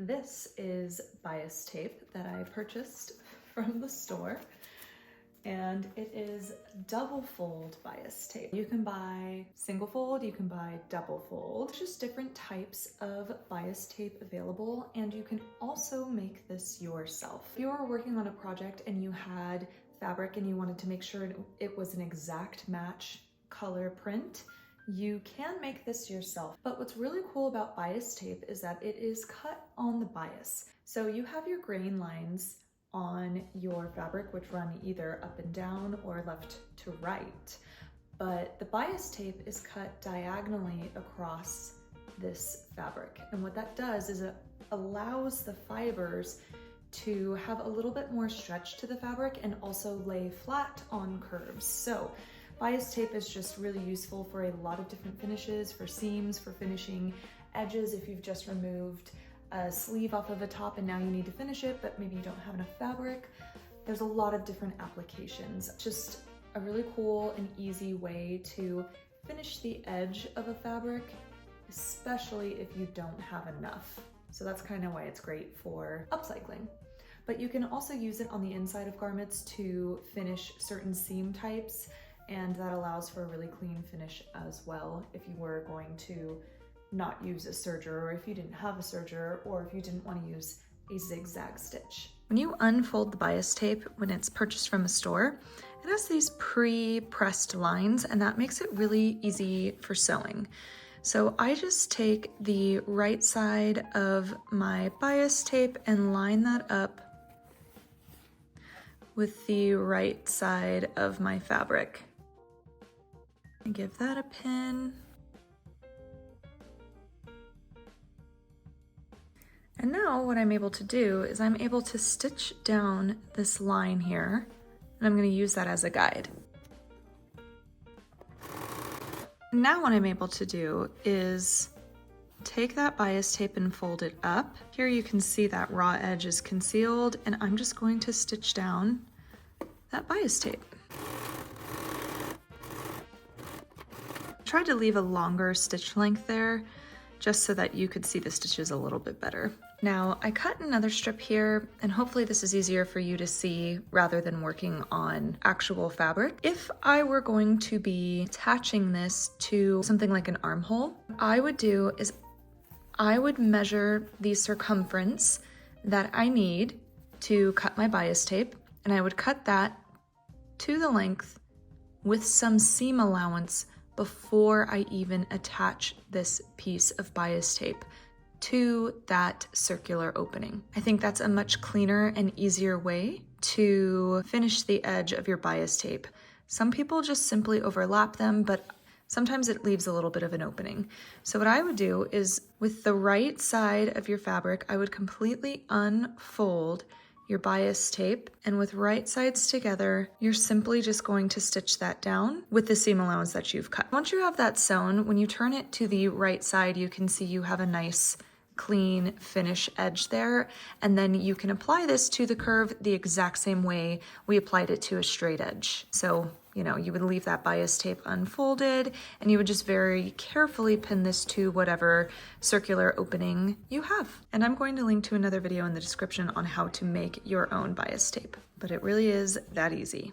This is bias tape that I purchased from the store, and it is double fold bias tape. You can buy single fold, you can buy double fold. There's just different types of bias tape available, and you can also make this yourself. If you were working on a project and you had fabric and you wanted to make sure it was an exact match color print, you can make this yourself. But what's really cool about bias tape is that it is cut on the bias. So you have your grain lines on your fabric, which run either up and down or left to right. But the bias tape is cut diagonally across this fabric. And what that does is it allows the fibers to have a little bit more stretch to the fabric and also lay flat on curves. So bias tape is just really useful for a lot of different finishes, for seams, for finishing edges. If you've just removed a sleeve off of a top and now you need to finish it, but maybe you don't have enough fabric, there's a lot of different applications. Just a really cool and easy way to finish the edge of a fabric, especially if you don't have enough. So that's kind of why it's great for upcycling. But you can also use it on the inside of garments to finish certain seam types, and that allows for a really clean finish as well if you were going to not use a serger, or if you didn't have a serger, or if you didn't want to use a zigzag stitch. When you unfold the bias tape when it's purchased from a store, it has these pre-pressed lines, and that makes it really easy for sewing. So I just take the right side of my bias tape and line that up with the right side of my fabric. And give that a pin. And now what I'm able to do is I'm able to stitch down this line here, and I'm going to use that as a guide. Now what I'm able to do is take that bias tape and fold it up. Here you can see that raw edge is concealed, and I'm just going to stitch down that bias tape. I tried to leave a longer stitch length there just so that you could see the stitches a little bit better. Now I cut another strip here, and hopefully this is easier for you to see rather than working on actual fabric. If I were going to be attaching this to something like an armhole, what I would do is I would measure the circumference that I need to cut my bias tape, and I would cut that to the length with some seam allowance before I even attach this piece of bias tape to that circular opening. I think that's a much cleaner and easier way to finish the edge of your bias tape. Some people just simply overlap them, but sometimes it leaves a little bit of an opening. So what I would do is with the right side of your fabric, I would completely unfold your bias tape, and with right sides together, you're simply just going to stitch that down with the seam allowance that you've cut. Once you have that sewn, when you turn it to the right side, you can see you have a nice clean finish edge there, and then you can apply this to the curve the exact same way we applied it to a straight edge. So, you know, you would leave that bias tape unfolded, and you would just very carefully pin this to whatever circular opening you have. And I'm going to link to another video in the description on how to make your own bias tape, but it really is that easy.